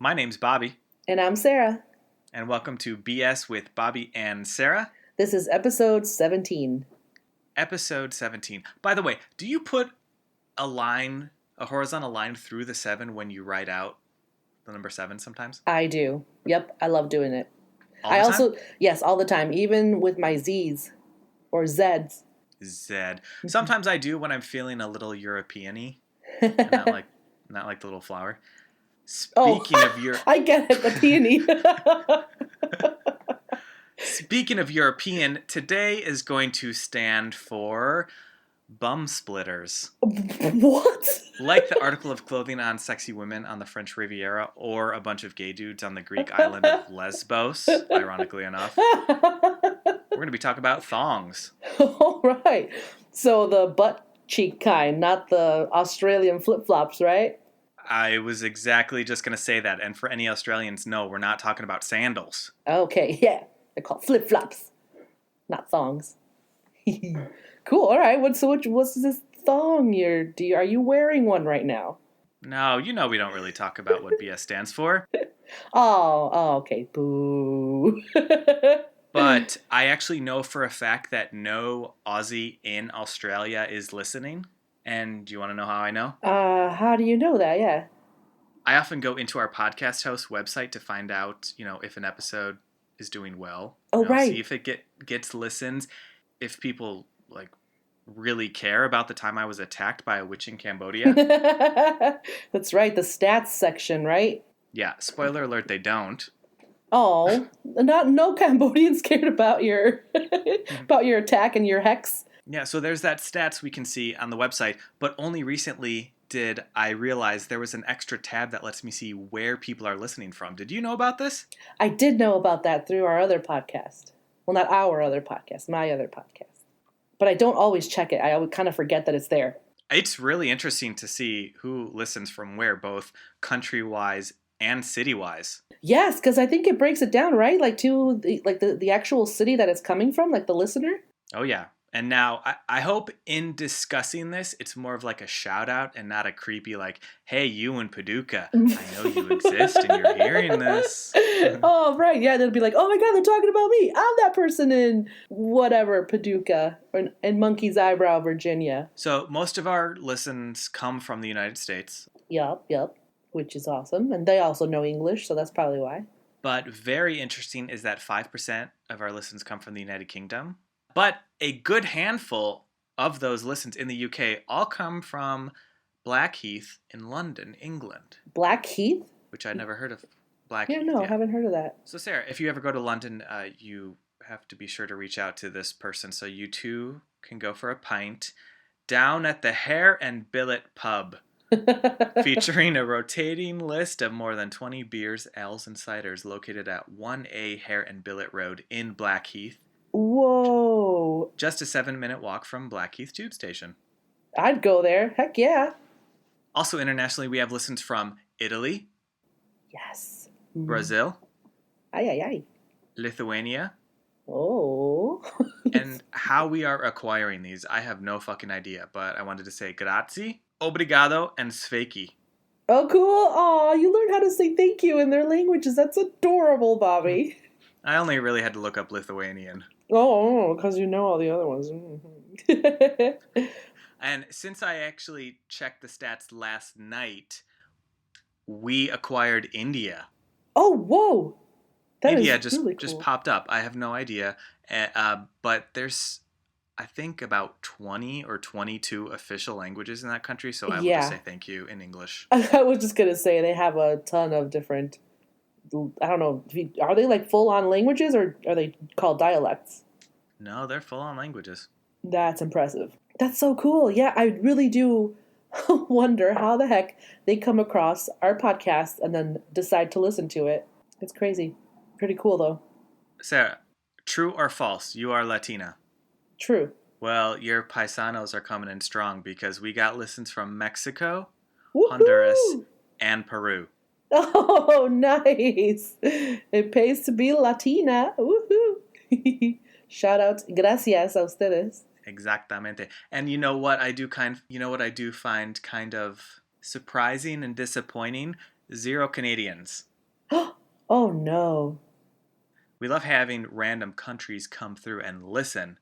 My name's Bobby, And I'm Sarah. and welcome to BS with Bobby and Sarah, This is episode 17. episode 17. By the way, do you put a horizontal line through the 7 when you write out the number 7 sometimes? I do. Yep, I love doing it. All the time? Yes, all the time, even with my Z's or Z's. Zed. Sometimes I do when I'm feeling a little European-y, and not like the little flower. Speaking of I get it, the peony. Speaking of European, today is going to stand for bum splitters. What? Like the article of clothing on sexy women on the French Riviera, or a bunch of gay dudes on the Greek island of Lesbos, ironically enough. We're going to be talking about thongs. All right. So the butt cheek kind, not the Australian flip-flops, right? I was exactly just going to say that. And for any Australians, no, we're not talking about sandals. Okay, yeah. They're called flip-flops, not thongs. Cool. All right. What's this thong are you wearing one right now? No, we don't really talk about what BS stands for. Oh, okay. Boo. But I actually know for a fact that no Aussie in Australia is listening. And do you want to know how I know? How do you know that? Yeah. I often go into our podcast host website to find out, if an episode is doing well. Oh, right. See if it gets listens. If people really care about the time I was attacked by a witch in Cambodia. That's right. The stats section, right? Yeah. Spoiler alert, they don't. Oh, no Cambodians cared about your attack and your hex. Yeah, so there's that stats we can see on the website, but only recently did I realize there was an extra tab that lets me see where people are listening from. Did you know about this? I did know about that through our other podcast. Well, not our other podcast, my other podcast. But I don't always check it. I would kind of forget that it's there. It's really interesting to see who listens from where, both country-wise and city-wise. Yes, because I think it breaks it down, right? Like to the actual city that it's coming from, like the listener. Oh, yeah. And now, I hope in discussing this, it's more of like a shout out and not a creepy hey, you in Paducah, I know you exist and you're hearing this. Oh, right. Yeah, they'll be like, oh my God, they're talking about me. I'm that person in whatever, Paducah, or in Monkey's Eyebrow, Virginia. So most of our listens come from the United States. Yup. Which is awesome. And they also know English, so that's probably why. But very interesting is that 5% of our listens come from the United Kingdom. But a good handful of those listens in the UK all come from Blackheath in London, England. Blackheath? Which I'd never heard of. Blackheath. Yeah, no, I haven't heard of that. So Sarah, if you ever go to London, you have to be sure to reach out to this person so you two can go for a pint down at the Hare and Billet pub. Featuring a rotating list of more than 20 beers, ales, and ciders located at 1A Hare and Billet Road in Blackheath. Whoa. Just a 7-minute walk from Blackheath Tube Station. I'd go there. Heck yeah. Also internationally, we have listens from Italy. Yes. Brazil. Ay. Lithuania. Oh. And how we are acquiring these, I have no fucking idea, but I wanted to say grazie, obrigado, and sveiki. Oh, cool. Aw, you learned how to say thank you in their languages. That's adorable, Bobby. I only really had to look up Lithuanian. Oh, because you know all the other ones. And since I actually checked the stats last night, we acquired India. Oh, whoa. India is really cool. just popped up. I have no idea. But there's, I think, about 20 or 22 official languages in that country. So I will just say thank you in English. I was just going to say they have a ton of different, I don't know, are they full-on languages or are they called dialects? No, they're full-on languages. That's impressive. That's so cool. Yeah, I really do wonder how the heck they come across our podcast and then decide to listen to it. It's crazy. Pretty cool, though. Sarah, true or false? You are Latina. True. Well, your paisanos are coming in strong because we got listens from Mexico, Woo-hoo! Honduras, and Peru. Oh, nice. It pays to be Latina. Woohoo. Shout out. Gracias a ustedes. Exactamente. And you know what I do find kind of surprising and disappointing? 0 Canadians. Oh, no. We love having random countries come through and listen,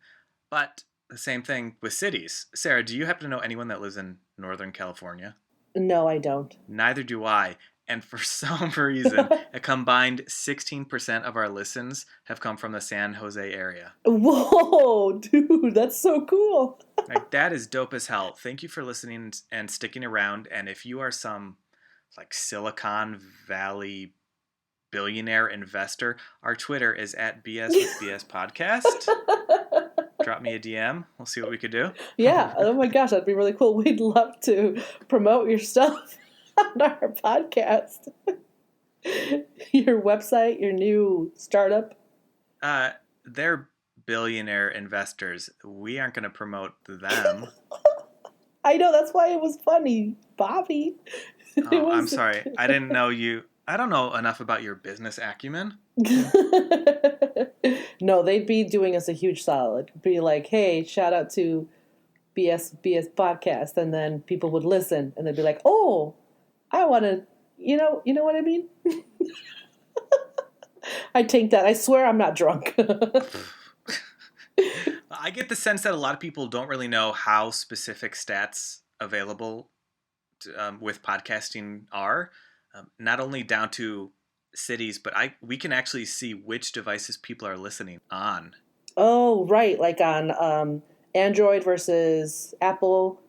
but the same thing with cities. Sarah, do you happen to know anyone that lives in Northern California? No, I don't. Neither do I. And for some reason, a combined 16% of our listens have come from the San Jose area. Whoa, dude, that's so cool. Like, that is dope as hell. Thank you for listening and sticking around. And if you are some like Silicon Valley billionaire investor, our Twitter is at BS with BS Podcast. Drop me a DM. We'll see what we could do. Yeah. Oh my gosh, that'd be really cool. We'd love to promote your stuff on our podcast. Your website, your new startup. They're billionaire investors. We aren't going to promote them. I know, that's why it was funny, Bobby. Oh, I'm sorry. I didn't know you. I don't know enough about your business acumen. No, they'd be doing us a huge solid. Be like, hey, shout out to BS Podcast. And then people would listen and they'd be like, oh, I want to, you know what I mean? I take that. I swear I'm not drunk. I get the sense that a lot of people don't really know how specific stats available with podcasting are. Not only down to cities, but we can actually see which devices people are listening on. Oh, right. Like on Android versus Apple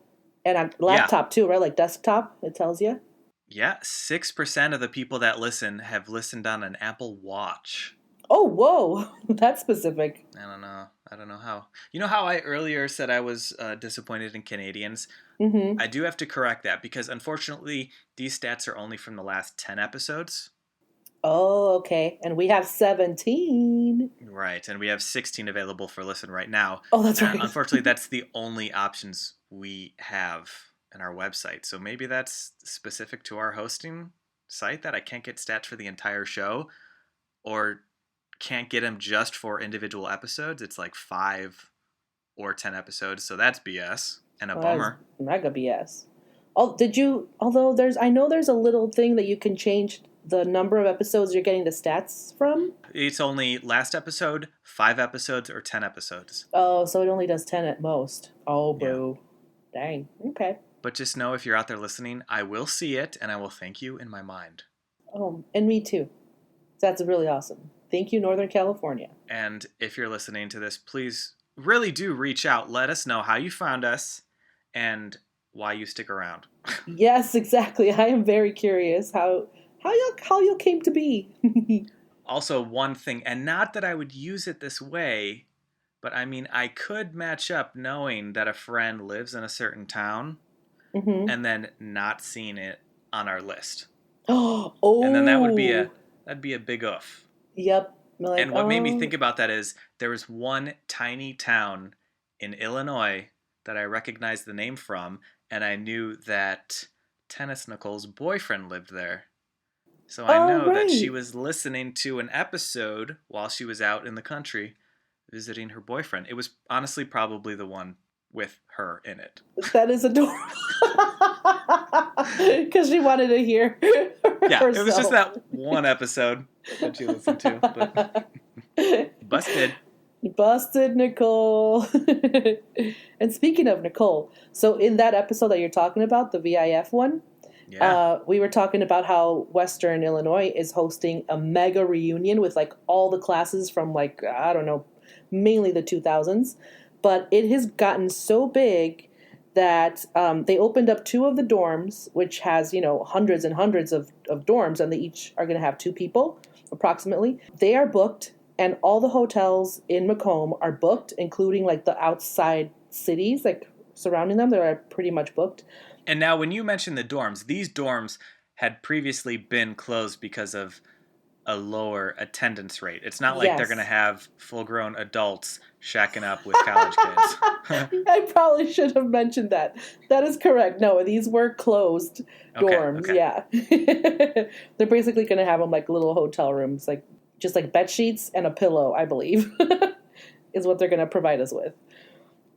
and on laptop too, right? Like desktop, it tells you. Yeah, 6% of the people that listen have listened on an Apple Watch. Oh, whoa. That's specific. I don't know how. You know how I earlier said I was disappointed in Canadians? Mm-hmm. I do have to correct that because unfortunately these stats are only from the last 10 episodes. Oh, okay. And we have 17. Right, and we have 16 available for listen right now. Oh, that's right. Unfortunately, that's the only options we have in our website. So maybe that's specific to our hosting site that I can't get stats for the entire show or can't get them just for individual episodes. It's like 5 or 10 episodes, so that's BS and a bummer. Mega BS. I know there's a little thing that you can change the number of episodes you're getting the stats from. It's only last episode, 5 episodes, or 10 episodes. Oh, so it only does 10 at most. Oh, boo. Yeah. Dang. Okay. But just know if you're out there listening, I will see it and I will thank you in my mind. Oh, and me too. That's really awesome. Thank you, Northern California. And if you're listening to this, please really do reach out. Let us know how you found us and why you stick around. Yes, exactly. I am very curious how you came to be. Also, one thing, and not that I would use it this way, but I mean, I could match up knowing that a friend lives in a certain town and then not seeing it on our list. Oh. And then that'd be a big oof. Yep. Like, and what made me think about that is there was one tiny town in Illinois that I recognized the name from, and I knew that Tennis Nicole's boyfriend lived there. So I know that she was listening to an episode while she was out in the country visiting her boyfriend. It was honestly probably the one with her in it. That is adorable. Because she wanted to hear Yeah, herself. It was just that one episode that she listened to. But busted Nicole. And speaking of Nicole, so in that episode that you're talking about, the VIF one, we were talking about how Western Illinois is hosting a mega reunion with like all the classes from like, I don't know, mainly the 2000s. But it has gotten so big that they opened up 2 of the dorms, which has, hundreds and hundreds of dorms, and they each are going to have 2 people, approximately. They are booked, and all the hotels in Macomb are booked, including, like, the outside cities, like, surrounding them. They're pretty much booked. And now when you mention the dorms, these dorms had previously been closed because of a lower attendance rate. It's not like they're going to have full-grown adults shacking up with college kids. I probably should have mentioned that. That is correct. No, these were closed dorms. Okay. Yeah. They're basically going to have them like little hotel rooms, like just like bed sheets and a pillow, I believe, is what they're going to provide us with.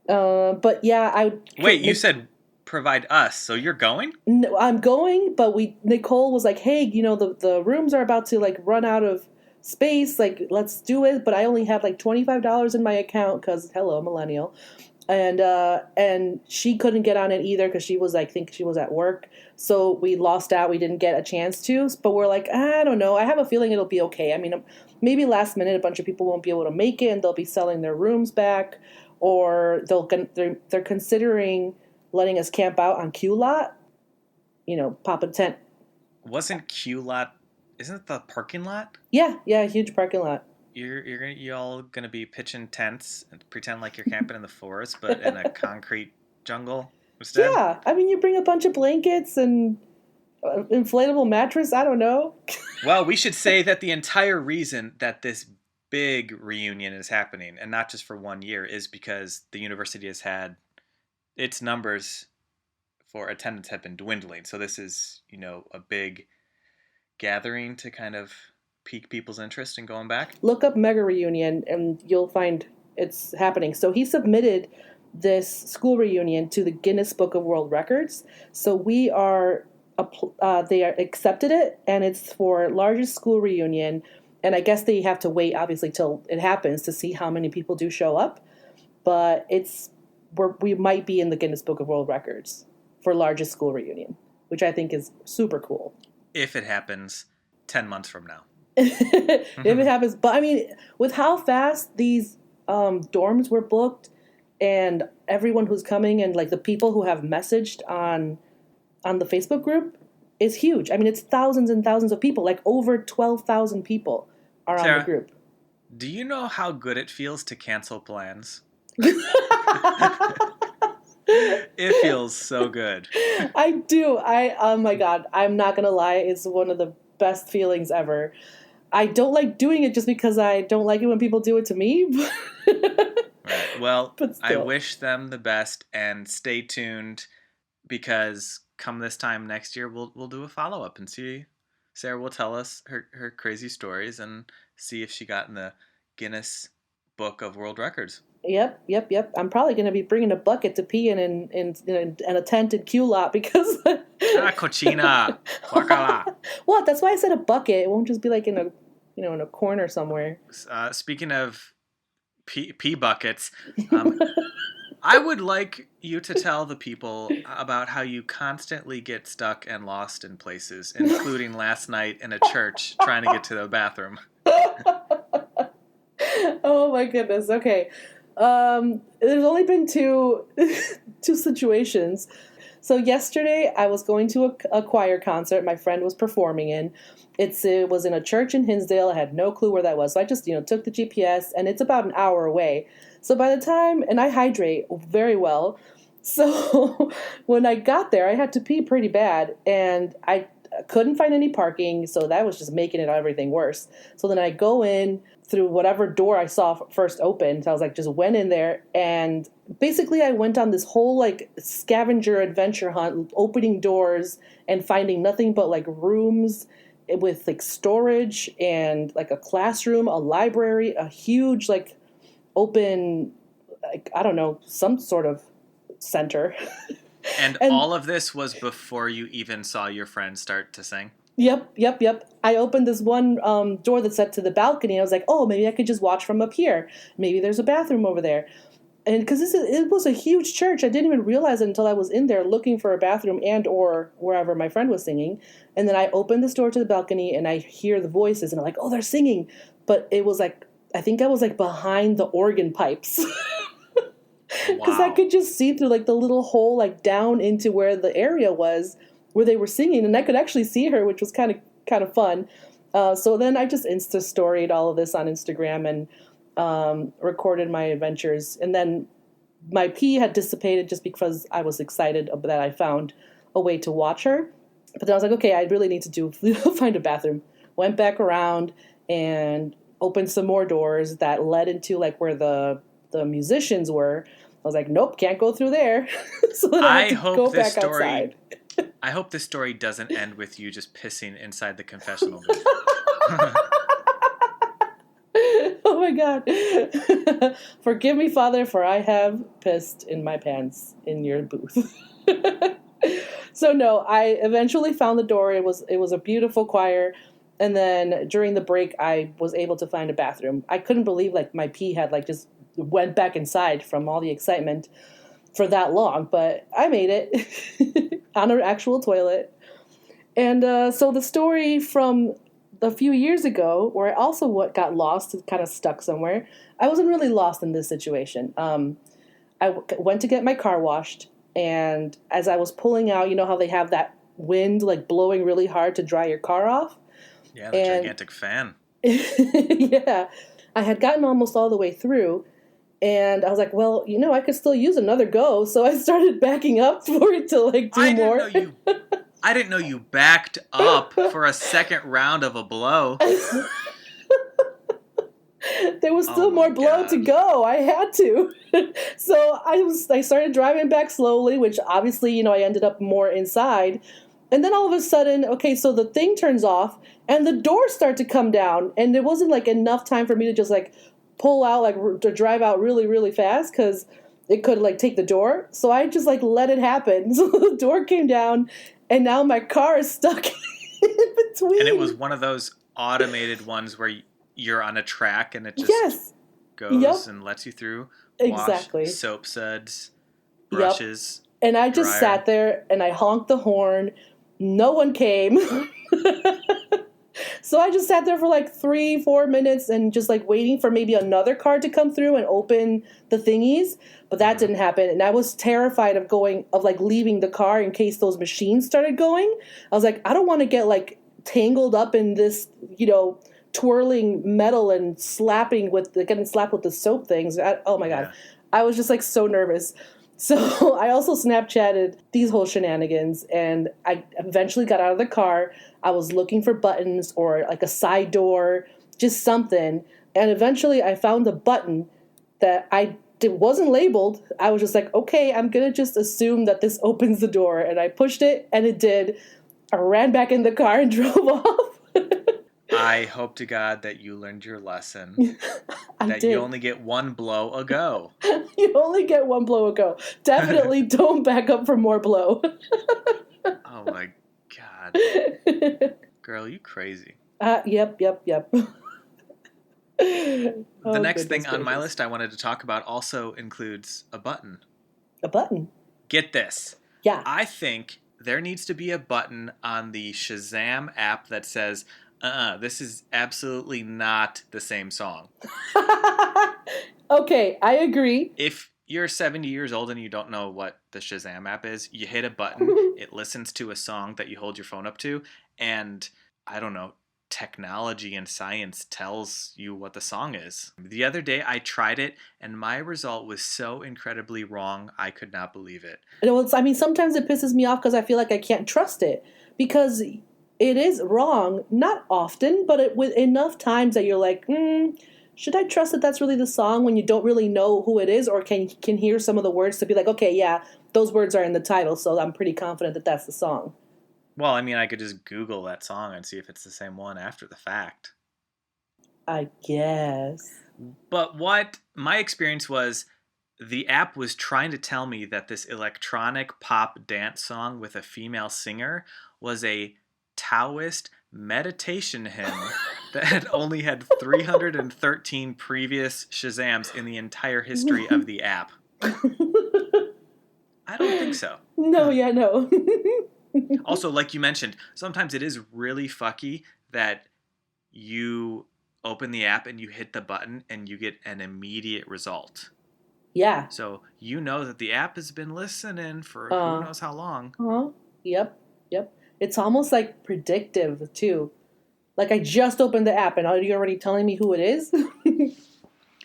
But yeah, Wait, you said provide us. So you're going? No, I'm going, but Nicole was like, hey, the rooms are about to like run out of space. Like, let's do it. But I only had like $25 in my account because, hello, millennial. And she couldn't get on it either because she was, I think she was at work. So we lost out. We didn't get a chance to. But we're like, I don't know. I have a feeling it'll be okay. I mean, maybe last minute a bunch of people won't be able to make it and they'll be selling their rooms back. Or they're considering letting us camp out on Q Lot, pop a tent. Wasn't Q Lot, isn't it the parking lot? Yeah, huge parking lot. You all gonna be pitching tents and pretend like you're camping in the forest, but in a concrete jungle instead? Yeah, I mean, you bring a bunch of blankets and inflatable mattress. I don't know. Well, we should say that the entire reason that this big reunion is happening, and not just for 1 year, is because the university has had its numbers for attendance have been dwindling. So this is, a big gathering to kind of pique people's interest in going back. Look up Mega Reunion and you'll find it's happening. So he submitted this school reunion to the Guinness Book of World Records. So they are accepted it, and it's for largest school reunion. And I guess they have to wait, obviously, till it happens to see how many people do show up. But we might be in the Guinness Book of World Records for largest school reunion, which I think is super cool. If it happens 10 months from now. If it happens. But I mean, with how fast these dorms were booked and everyone who's coming and like the people who have messaged on the Facebook group is huge. I mean, it's thousands and thousands of people, like over 12,000 people are Sarah, on the group. Do you know how good it feels to cancel plans? It feels so good. I do. Oh my God, I'm not going to lie. It's one of the best feelings ever. I don't like doing it just because I don't like it when people do it to me. Right. Well, I wish them the best, and stay tuned because come this time next year, we'll do a follow-up and see. Sarah will tell us her crazy stories and see if she got in the Guinness Book of World Records. Yep. I'm probably going to be bringing a bucket to pee in a tent in Q Lot because... Cochina. Guacala. What? That's why I said a bucket. It won't just be like in a corner somewhere. Speaking of pee buckets, I would like you to tell the people about how you constantly get stuck and lost in places, including last night in a church trying to get to the bathroom. Oh my goodness. Okay. There's only been two situations. So yesterday I was going to a choir concert my friend was performing in. It was in a church in Hinsdale. I had no clue where that was. So I just, took the GPS, and it's about an hour away. So by the time, and I hydrate very well. So when I got there, I had to pee pretty bad, and I couldn't find any parking. So that was just making everything worse. So then I go in through whatever door I saw first open. So I was like, just went in there, and basically I went on this whole like scavenger adventure hunt, opening doors and finding nothing but like rooms with like storage and like a classroom, a library, a huge like open, like, I don't know, some sort of center. And all of this was before you even saw your friend start to sing? Yep. I opened this one door that set to the balcony. And I was like, oh, maybe I could just watch from up here. Maybe there's a bathroom over there. And because it was a huge church, I didn't even realize it until I was in there looking for a bathroom and or wherever my friend was singing. And then I opened this door to the balcony and I hear the voices and I'm like, oh, they're singing. But it was like, I think I was like behind the organ pipes. Because I could just see through like the little hole like down into where the area was where they were singing. And I could actually see her, which was kind of fun. So then I just Insta-storied all of this on Instagram and recorded my adventures, and then my pee had dissipated just because I was excited that I found a way to watch her. But then I was like, okay, I really need to find a bathroom. Went back around and opened some more doors that led into like where the musicians were. I was like, nope, can't go through there. So then I had to go back outside. I hope this story doesn't end with you just pissing inside the confessional booth. Oh my God. Forgive me, Father, for I have pissed in my pants in your booth. So no, I eventually found the door. It was a beautiful choir. And then during the break, I was able to find a bathroom. I couldn't believe like my pee had like just went back inside from all the excitement for that long, but I made it on an actual toilet. And so the story from a few years ago, where I also got lost, kind of stuck somewhere. I wasn't really lost in this situation. Went to get my car washed, and as I was pulling out, you know how they have that wind like blowing really hard to dry your car off? Yeah, the gigantic fan. Yeah. I had gotten almost all the way through, and I was like, well, I could still use another go. So I started backing up for it to like do more. I didn't know you backed up for a second round of a blow. There was still more blow to go. I had to. So I started driving back slowly, which obviously, I ended up more inside. And then all of a sudden, okay, so the thing turns off and the doors start to come down. And there wasn't like enough time for me to just like pull out, like to drive out really, really fast because it could like take the door. So I just like let it happen. So the door came down and now my car is stuck in between. And it was one of those automated ones where you're on a track and it just goes and lets you through. Exactly. Wash, soap suds, brushes. Yep. And I just sat there and I honked the horn. No one came. So I just sat there for like 3-4 minutes and just like waiting for maybe another car to come through and open the thingies. But that didn't happen. And I was terrified of leaving the car in case those machines started going. I was like, I don't want to get like tangled up in this, twirling metal and getting slapped with the soap things. Oh my God. I was just like so nervous. So I also Snapchatted these whole shenanigans, and I eventually got out of the car. I was looking for buttons or like a side door, just something. And eventually I found a button that wasn't labeled. I was just like, okay, I'm going to just assume that this opens the door. And I pushed it and it did. I ran back in the car and drove off. I hope to God that you learned your lesson. You only get one blow a go. You only get one blow a go. Definitely don't back up for more blow. Oh my God. Girl, you crazy. Yep. The next thing on my list I wanted to talk about also includes a button. A button? Get this. Yeah. I think there needs to be a button on the Shazam app that says, this is absolutely not the same song. Okay, I agree. If you're 70 years old and you don't know what the Shazam app is, you hit a button, it listens to a song that you hold your phone up to, and I don't know, technology and science tells you what the song is. The other day I tried it and my result was so incredibly wrong, I could not believe it. Sometimes it pisses me off because I feel like I can't trust it because it is wrong, not often, but with enough times that you're like, should I trust that that's really the song when you don't really know who it is or can hear some of the words to be like, okay, yeah, those words are in the title, so I'm pretty confident that that's the song. Well, I could just Google that song and see if it's the same one after the fact. I guess. But what my experience was, the app was trying to tell me that this electronic pop dance song with a female singer was a Taoist meditation hymn that had only had 313 previous Shazams in the entire history of the app. I don't think so. No. Also, like you mentioned, sometimes it is really fucky that you open the app and you hit the button and you get an immediate result. Yeah. So you know that the app has been listening for who knows how long. Yep. It's almost like predictive, too. Like I just opened the app and are you already telling me who it is?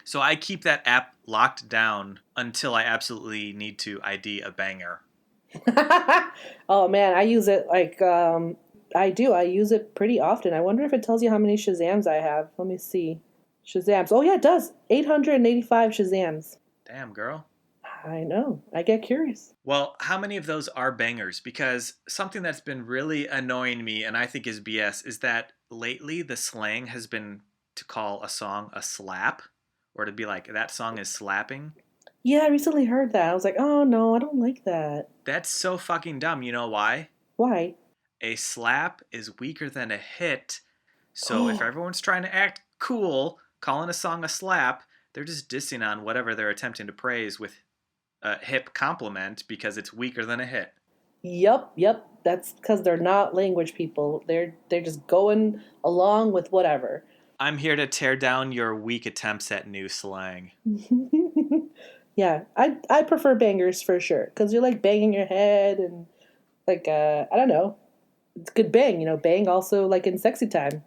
So I keep that app locked down until I absolutely need to ID a banger. Oh, man, I use it like, I do. I use it pretty often. I wonder if it tells you how many Shazams I have. Let me see. Shazams. Oh, yeah, it does. 885 Shazams. Damn, girl. I know. I get curious. Well, how many of those are bangers? Because something that's been really annoying me, and I think is BS, is that lately the slang has been to call a song a slap, or to be like, that song is slapping. Yeah, I recently heard that. I was like, oh no, I don't like that. That's so fucking dumb. You know why? Why? A slap is weaker than a hit. So if Oh, everyone's trying to act cool, calling a song a slap, they're just dissing on whatever they're attempting to praise with a hip compliment because it's weaker than a hit. yep. That's because they're not language people. They're just going along with whatever. I'm here to tear down your weak attempts at new slang. Yeah, I prefer bangers for sure because you're like banging your head and like I don't know, it's good bang. Bang also like in sexy time.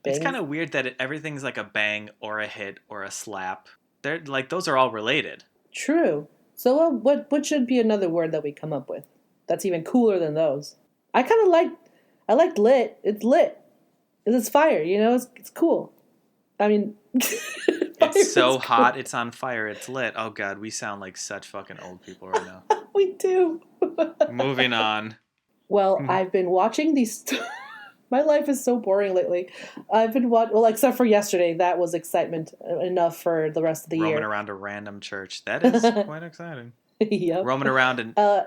It's Bang kind is of weird that everything's like a bang or a hit or a slap. They're like those are all related. true. So what should be another word that we come up with that's even cooler than those? I kind of like lit. It's lit. It's fire. It's cool. I mean, fire It's so is hot, cool. it's on fire, it's lit. Oh god, we sound like such fucking old people right now. We do. Moving on. Well, I've been watching these. My life is so boring lately. I've been well, except for yesterday. That was excitement enough for the rest of the Roaming year. around a random church. That is quite exciting. Yep. Roaming around an Uh,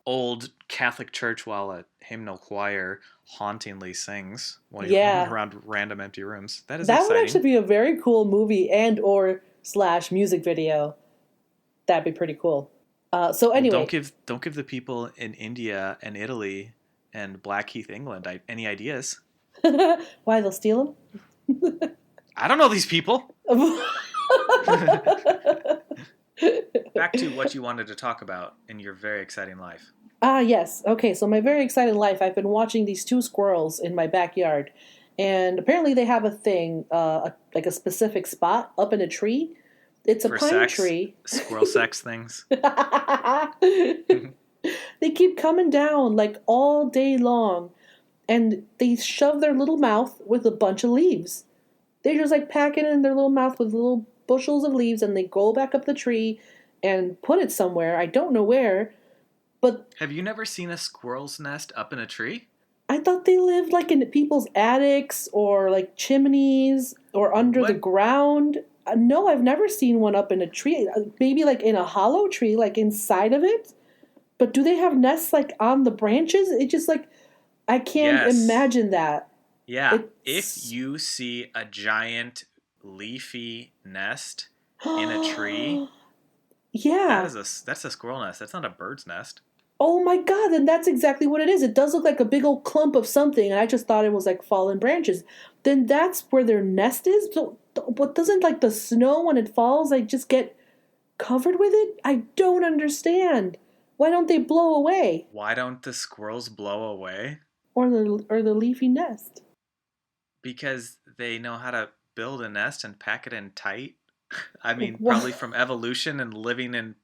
old Catholic church while a hymnal choir hauntingly sings while you're roaming yeah, around random empty rooms. That is that would actually exciting. be a very cool movie and or slash music video. That'd be pretty cool. So Well, anyway, don't give the people in India and Italy and Blackheath, England, any ideas. why they'll steal I don't know these people. them? Back to what you wanted to talk about in your very exciting life. Ah, yes. Okay, so my very exciting life, I've been watching these two squirrels in my backyard, and apparently they have a thing, like a specific spot up in a tree. It's a For pine sex, tree. squirrel sex things. They keep coming down like all day long, and they shove their little mouth with a bunch of leaves. They just like pack it in their little mouth with little bushels of leaves, and they go back up the tree and put it somewhere. I don't know where, but Have you never seen a squirrel's nest up in a tree? I thought they lived like in people's attics or like chimneys or under the What? ground. No, I've never seen one up in a tree. Maybe like in a hollow tree, like inside of it. But do they have nests like on the branches? It just like I can't Yes. imagine that. Yeah. If It's you see a giant leafy nest in a tree, yeah. that's a squirrel nest. That's not a bird's nest. Oh my God, and that's exactly what it is. It does look like a big old clump of something, and I just thought it was like fallen branches. Then that's where their nest is. So, what doesn't like the snow when it falls, like just get covered with it? I don't understand. Why don't they blow away Why don't the squirrels blow away? or the leafy nest? Because they know how to build a nest and pack it in tight. I mean, What? probably from evolution and living in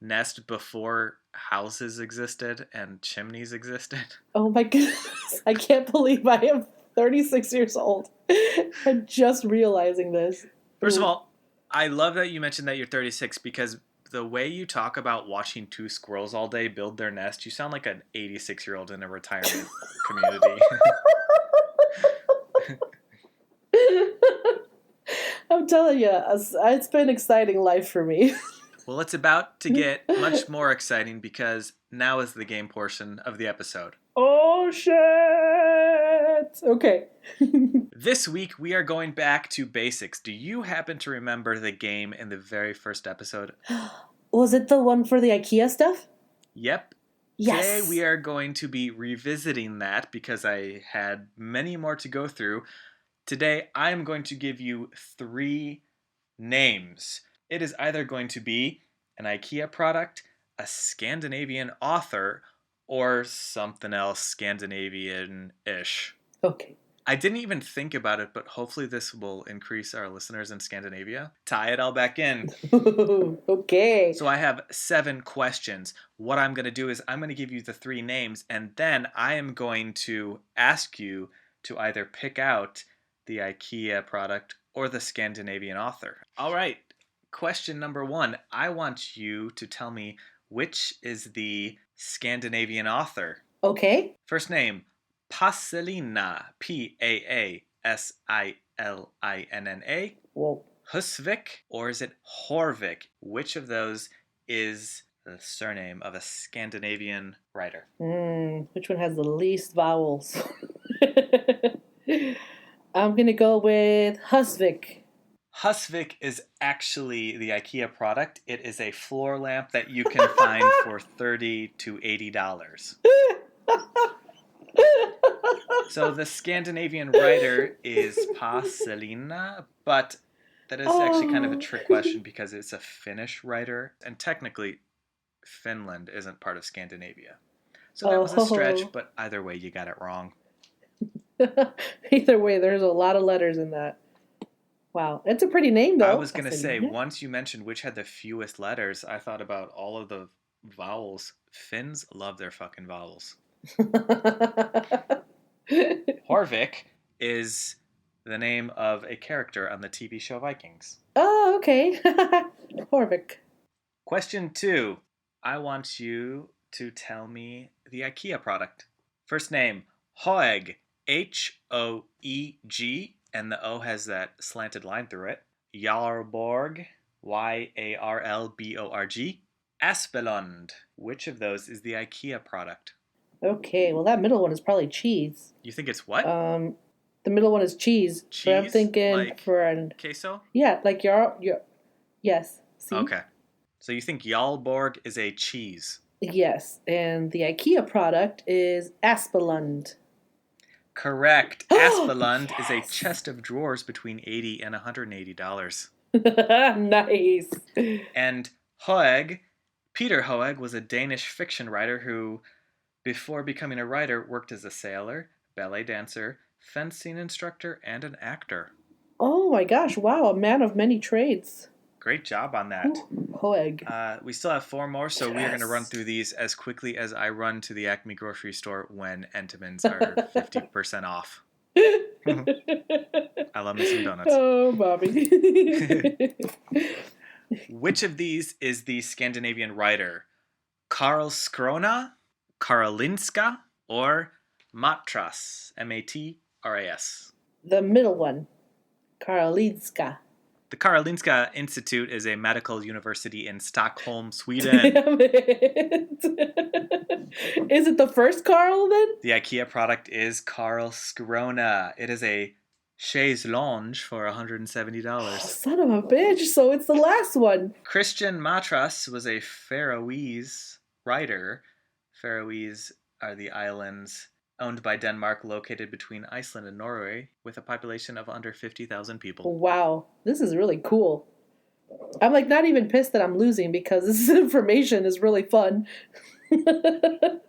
nest before houses existed and chimneys existed. Oh my goodness! I can't believe I am 36 years old. I'm just realizing this. First of all, I love that you mentioned that you're 36 because the way you talk about watching two squirrels all day build their nest, you sound like an 86-year-old in a retirement community. I'm telling you, it's been an exciting life for me. Well, it's about to get much more exciting because now is the game portion of the episode. Oh shit! Okay. This week, we are going back to basics. Do you happen to remember the game in the very first episode? Was it the one for the IKEA stuff? Yep. Today, Yes. we are going to be revisiting that because I had many more to go through. Today, I am going to give you 3 names. It is either going to be an IKEA product, a Scandinavian author, or something else Scandinavian-ish. Okay. I didn't even think about it, but hopefully this will increase our listeners in Scandinavia. Tie it all back in. Okay. So I have 7 questions. What I'm going to do is I'm going to give you the 3 names, and then I am going to ask you to either pick out the IKEA product or the Scandinavian author. All right. Question number 1. I want you to tell me which is the Scandinavian author. Okay. First name, Pasilina, Paasilinna. Whoa. Husvik, or is it Horvik? Which of those is the surname of a Scandinavian writer? Which one has the least vowels? I'm going to go with Husvik. Husvik is actually the IKEA product. It is a floor lamp that you can find for $30 to $80. So the Scandinavian writer is Paselina, but that is actually kind of a trick question because it's a Finnish writer, and technically Finland isn't part of Scandinavia. So that was a stretch, but either way, you got it wrong. Either way, there's a lot of letters in that. Wow. It's a pretty name, though. I was going to say, once you mentioned which had the fewest letters, I thought about all of the vowels. Finns love their fucking vowels. Horvik is the name of a character on the TV show Vikings. Oh, okay. Horvik. Question 2. I want you to tell me the IKEA product. First name, Hoeg. Hoeg, and the O has that slanted line through it. Jarlborg, Yarlborg. Aspelund. Which of those is the IKEA product? Okay, well that middle one is probably cheese. You think it's what? The middle one is cheese. Cheese? But I'm thinking like for an queso? Yeah, like yes. See? Okay. So you think Jarlborg is a cheese? Yes, and the IKEA product is Aspelund. Correct. Aspelund is a chest of drawers between $80 and $180. Nice. And Hoeg, Peter Hoeg, was a Danish fiction writer who, before becoming a writer, worked as a sailor, ballet dancer, fencing instructor, and an actor. Oh my gosh, wow, a man of many trades. Great job on that. Hoeg. We still have 4 more, so we are going to run through these as quickly as I run to the Acme grocery store when Entenmann's are 50% off. I love me some donuts. Oh, Bobby. Which of these is the Scandinavian writer? Karl Skrona, Karolinska, or Matras? Matras. The middle one. Karolinska. The Karolinska Institute is a medical university in Stockholm, Sweden. Damn it. Is it the first Carl then? The IKEA product is Karl Skrona. It is a chaise lounge for $170. Oh, son of a bitch, so it's the last one. Christian Matras was a Faroese writer. Faroese are the islands owned by Denmark, located between Iceland and Norway, with a population of under 50,000 people. Wow, this is really cool. I'm like not even pissed that I'm losing because this information is really fun.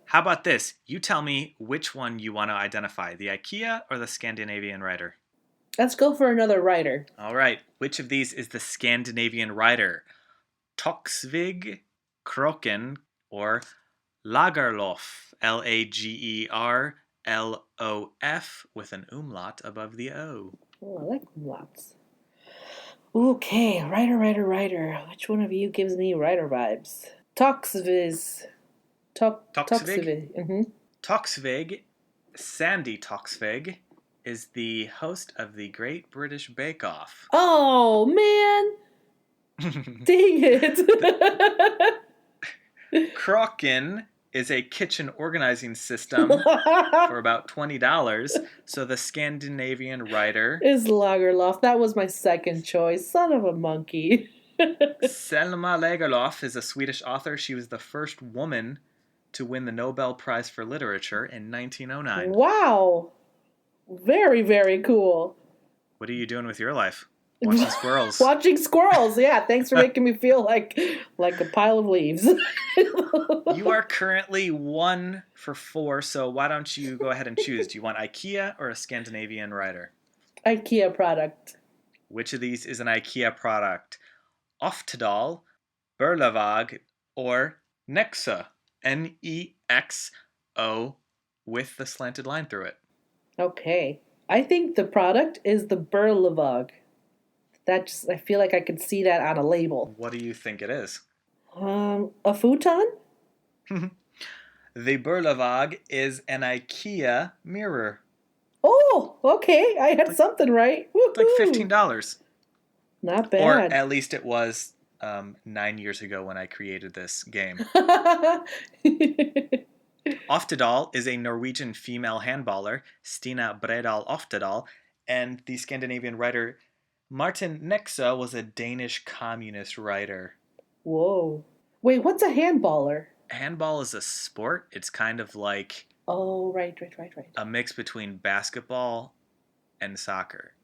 How about this? You tell me which one you want to identify, the IKEA or the Scandinavian writer? Let's go for another writer. All right. Which of these is the Scandinavian writer? Toksvig, Kroken, or Lagerlof? Lagerlof with an umlaut above the O. Oh, I like umlauts. Okay, writer. Which one of you gives me writer vibes? Toksviz. Toksvig. Mm-hmm. Toksvig, Sandy Toksvig, is the host of the Great British Bake Off. Oh, man! Dang it! Kroken is a kitchen organizing system for about $20. So the Scandinavian writer is Lagerlof. That was my second choice. Son of a monkey. Selma Lagerlof is a Swedish author. She was the first woman to win the Nobel Prize for Literature in 1909. Wow. Very, very cool. What are you doing with your life? Watching squirrels. Watching squirrels, yeah. Thanks for making me feel like a pile of leaves. You are currently 1 for 4, so why don't you go ahead and choose? Do you want IKEA or a Scandinavian writer? IKEA product. Which of these is an IKEA product? Oftedal, Berlavag, or Nexo? Nexo with the slanted line through it. Okay. I think the product is the Berlavag. I feel like I could see that on a label. What do you think it is? A futon? The Berlavag is an IKEA mirror. Oh, okay. I had something right. It's like $15. Not bad. Or at least it was 9 years ago when I created this game. Oftedal is a Norwegian female handballer, Stina Bredal Oftedal, and the Scandinavian writer Martin Nexø was a Danish communist writer. Whoa. Wait, what's a handballer? Handball is a sport. It's kind of like... Oh, right. a mix between basketball and soccer.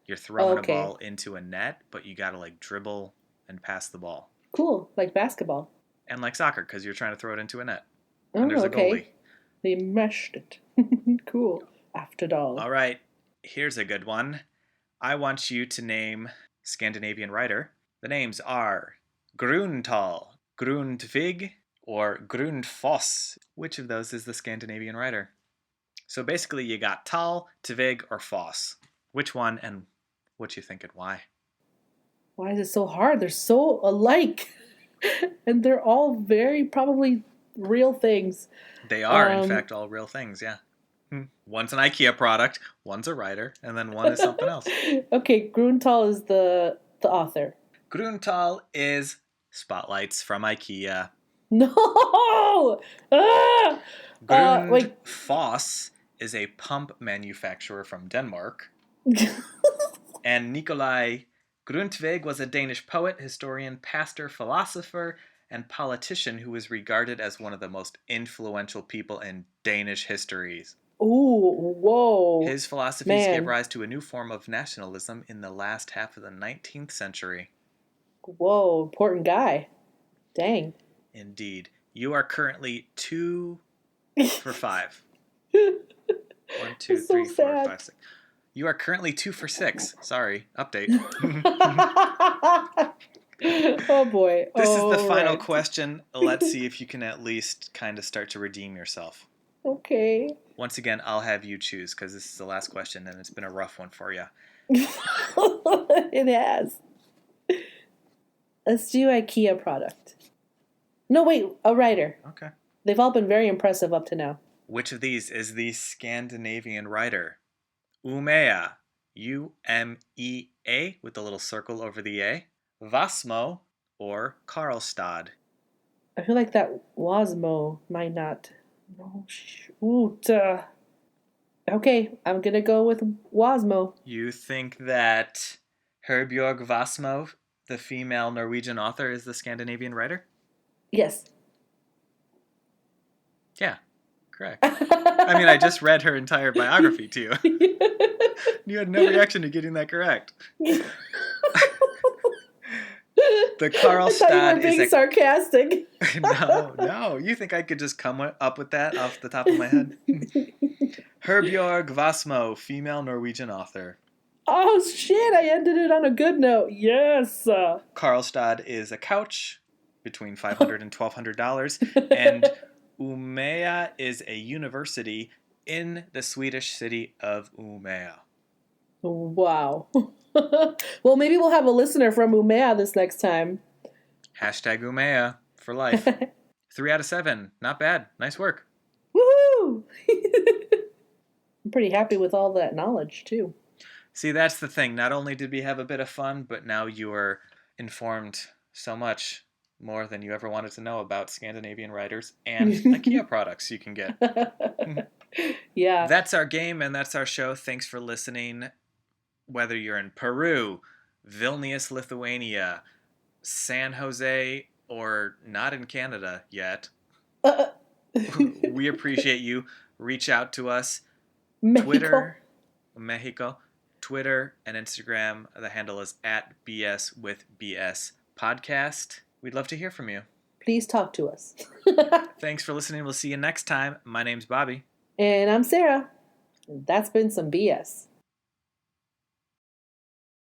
You're throwing a ball into a net, but you gotta like dribble and pass the ball. Cool, like basketball. And like soccer, because you're trying to throw it into a net. Oh, and there's a goalie. They meshed it. Cool. Oftedal. All right, here's a good one. I want you to name Scandinavian writer. The names are Gruntal, Grundtvig, or Grundfos. Which of those is the Scandinavian writer? So basically you got Tal, Tvig, or Foss. Which one, and what you think and why? Why is it so hard? They're so alike. And they're all very probably real things. They are, in fact, all real things, yeah. One's an IKEA product, one's a writer, and then one is something else. Okay, Gruntal is the author. Gruntal is Spotlights from IKEA. No! Ah! Grundfos is a pump manufacturer from Denmark. And Nikolai Grundtvig was a Danish poet, historian, pastor, philosopher, and politician who is regarded as one of the most influential people in Danish histories. Ooh, whoa. His philosophies gave rise to a new form of nationalism in the last half of the 19th century. Whoa, important guy. Dang. Indeed. You are currently 2 for 5. 1, 2, 3, 4, 5, 6. You are currently 2 for 6. Sorry. Update. Oh boy. This is the final question. Let's see if you can at least kind of start to redeem yourself. Okay. Once again, I'll have you choose because this is the last question and it's been a rough one for you. It has. Let's do IKEA product. No, wait, a writer. Okay. They've all been very impressive up to now. Which of these is the Scandinavian writer? Umea, U-M-E-A, with the little circle over the A. Vasmo, or Karlstad? I feel like that Wasmo might not. No, shoot. Okay, I'm gonna go with Wasmo. You think that Herbjørg Vasmo, the female Norwegian author, is the Scandinavian writer? Yes. Yeah, correct. I mean, I just read her entire biography to you. You had no reaction to getting that correct. The Karlstad is being sarcastic. No. You think I could just come up with that off the top of my head? Herbjørg Vasmo, female Norwegian author. Oh, shit. I ended it on a good note. Yes. Karlstad is a couch between $500 and $1,200. And Umea is a university in the Swedish city of Umea. Wow. Well, maybe we'll have a listener from Umea this next time. Hashtag Umea for life. 3 out of 7. Not bad. Nice work. Woohoo! I'm pretty happy with all that knowledge, too. See, that's the thing. Not only did we have a bit of fun, but now you are informed so much more than you ever wanted to know about Scandinavian writers and IKEA products you can get. Yeah. That's our game and that's our show. Thanks for listening. Whether you're in Peru, Vilnius, Lithuania, San Jose, or not in Canada yet, we appreciate you. Reach out to us. Mexico, Twitter, and Instagram. The handle is @BS Podcast. We'd love to hear from you. Please talk to us. Thanks for listening. We'll see you next time. My name's Bobby. And I'm Sarah. That's been some BS.